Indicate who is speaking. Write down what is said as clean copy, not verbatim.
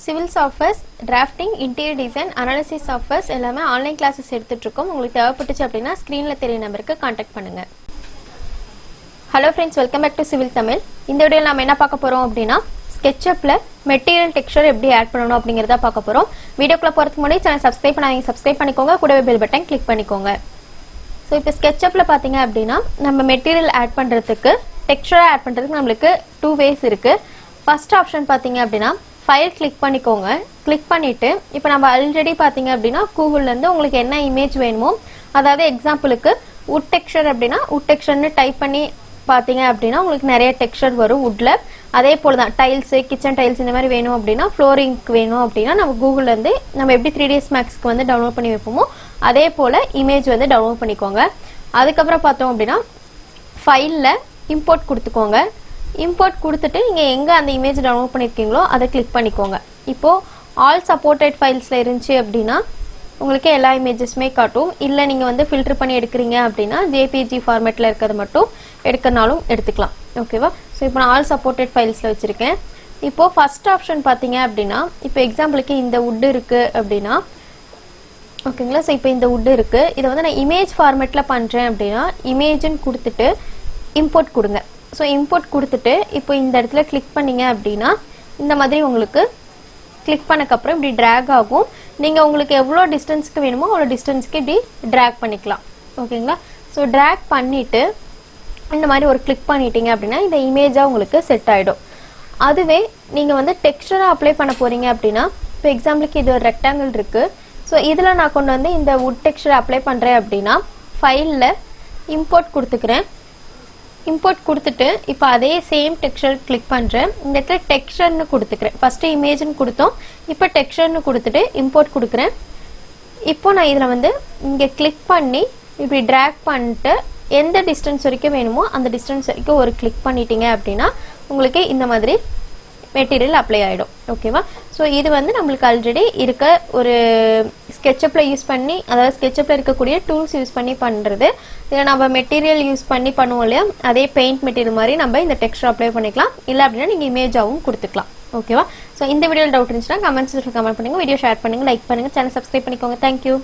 Speaker 1: Civil softwares, drafting, interior design, analysis softwares எல்லாமே online classes எடுத்துட்டு இருக்கோம். உங்களுக்கு தேவைப்பட்டுச்சு அப்படினா ஸ்கிரீன்ல தெரிய நம்பருக்கு कांटेक्ट பண்ணுங்க. Hello friends, welcome back to Civil Tamil. இந்த வீடியோல நாம என்ன பார்க்க போறோம் அப்படினா sketchup-ல material texture எப்படி ஆட் பண்ணனும் அப்படிங்கறத பார்க்க போறோம். வீடியோக்குள்ள போறதுக்கு முன்னாடி சேனலை சப்ஸ்கிரைப் பண்ணாதீங்க, சப்ஸ்கிரைப் பண்ணிக்கோங்க. கூடவே பெல் பட்டன் கிளிக் பண்ணிக்கோங்க. சோ இப்போ sketchup-ல பாத்தீங்க அப்படினா நம்ம மெட்டீரியல் ஆட் பண்றதுக்கு texture ஆட் பண்றதுக்கு நமக்கு two ways இருக்கு. First option பாத்தீங்க அப்படினா ஃபைல் கிளிக் பண்ணிக்கோங்க. கிளிக் பண்ணிட்டு இப்போ நம்ம ஆல்ரெடி பாத்தீங்க அப்படினா கூகுள்ல இருந்து உங்களுக்கு என்ன இமேஜ் வேணுமோ, அதாவது எக்ஸாம்பிளுக்கு wood texture அப்படினா wood texture ன்னு டைப் பண்ணி பாத்தீங்க அப்படினா உங்களுக்கு நிறைய டெக்ஸ்சர் வரும் woodல. அதே போல தான் டைல்ஸ், கிச்சன் டைல்ஸ் இந்த மாதிரி வேணும் அப்படினா ஃப்ளோரிங்க்கு வேணும் அப்படினா நம்ம கூகுள்ல இருந்து நம்ம எப்படி 3ds maxக்கு வந்து டவுன்லோட் பண்ணி வைப்போமோ அதே போல இமேஜ் வந்து டவுன்லோட் பண்ணிக்கோங்க. அதுக்கு அப்புறம் பார்த்தோம் அப்படினா ஃபைல்ல இம்போர்ட் கொடுத்துக்கோங்க. இம்போர்ட் கொடுத்துட்டு நீங்க எங்க அந்த இமேஜ் டவுன்லோட் பண்ணிருக்கீங்களோ அதை கிளிக் பண்ணிக்கோங்க. இப்போ ஆல் சப்போர்ட்டட் ஃபைல்ஸ்ல இருந்துச்சு அப்படினா உங்களுக்கு எல்லா இமேजेसமே காட்டும். இல்ல நீங்க வந்து ஃபில்டர் பண்ணி எடுக்கறீங்க அப்படினா JPG ஃபார்மட்ல இருக்கிறது மட்டும் எடுக்கனாலும் எடுத்துக்கலாம். ஓகேவா? சோ இப்போ நான் ஆல் சப்போர்ட்டட் ஃபைல்ஸ்ல வச்சிருக்கேன். இப்போ ஃபர்ஸ்ட் ஆப்ஷன் பாத்தீங்க அப்படினா இப்போ எக்ஸாம்பிளுக்கு இந்த wood இருக்கு அப்படினா ஓகேங்களா? சோ இப்போ இந்த wood இருக்கு. இத வந்து நான் இமேஜ் ஃபார்மட்ல பண்றேன் அப்படினா இமேஜ்னு கொடுத்துட்டு இம்போர்ட் கொடுங்க. சோ இம்போர்ட் கொடுத்துட்டு இப்போ இந்த இடத்துல கிளிக் பண்ணீங்க அப்படினா இந்த மாதிரி உங்களுக்கு கிளிக் பண்ணக்க அப்புறம் இப்படி drag ஆகும். நீங்க உங்களுக்கு எவ்வளவு டிஸ்டன்ஸ்க்கு வேணுமோ அவ்வளவு டிஸ்டன்ஸ்க்கு இப்படி drag பண்ணிக்கலாம். ஓகேங்களா? சோ drag பண்ணிட்டு இந்த மாதிரி ஒரு கிளிக் பண்ணிட்டீங்க அப்படினா இந்த இமேஜா உங்களுக்கு செட் ஆயிடும். அதுவே நீங்க வந்து டெக்ஸ்சரா அப்ளை பண்ண போறீங்க அப்படினா இப்போ எக்ஸாம்பிளுக்கு இது ஒரு ரெக்டாங்கிள் இருக்கு. சோ இதுல நான் கொண்டு வந்து இந்த wood texture அப்ளை பண்றேன் அப்படினா ஃபைல்ல இம்போர்ட் கொடுத்துக்கிறேன். இம்போர்ட் கொடுத்துட்டு இப்போ அதே சேம் டெக்ஸ்சர் கிளிக் பண்றேன். இந்த இடத்துல டெக்ஸ்சர்னு கொடுத்துக்கிறேன். ஃபர்ஸ்ட் இமேஜ்னு கொடுத்தோம். இப்போ டெக்ஸ்சர்னு கொடுத்துட்டு இம்போர்ட் கொடுக்கிறேன். இப்போ நான் இதுல வந்து இங்க கிளிக் பண்ணி இப்படி drag பண்ணிட்டு எந்த டிஸ்டன்ஸ் வரைக்கும் வேணுமோ அந்த டிஸ்டன்ஸ் வரைக்கும் ஒரு கிளிக் பண்ணிட்டீங்க அப்படினா உங்களுக்கு இந்த மாதிரி மெட்டீரியல் அப்ளை ஆயிடும். ஓகேவா? சோ இது வந்து நமக்கு ஆல்ரெடி இருக்க ஒரு sketchup-ல யூஸ் பண்ணி, அதாவது sketchup-ல இருக்கக்கூடிய டூல்ஸ் யூஸ் பண்ணி பண்றது. இத நம்ம மெட்டீரியல் யூஸ் பண்ணி பண்ணுவோம் இல்லையா, அதே பெயிண்ட் மெட்டீரியல் மாதிரி நம்ம இந்த டெக்ஸ்சர் அப்ளை பண்ணிக்கலாம். இல்ல அப்படினா நீங்க இமேஜாவும் கொடுத்துக்கலாம். ஓகேவா? சோ இந்த வீடியோல டவுட் இருந்துச்சுனா கமெண்ட்ஸ்ல கமெண்ட் பண்ணுங்க, வீடியோ ஷேர் பண்ணுங்க, லைக் பண்ணுங்க, சேனல் சப்ஸ்கிரைப் பண்ணிக்கோங்க. Thank you.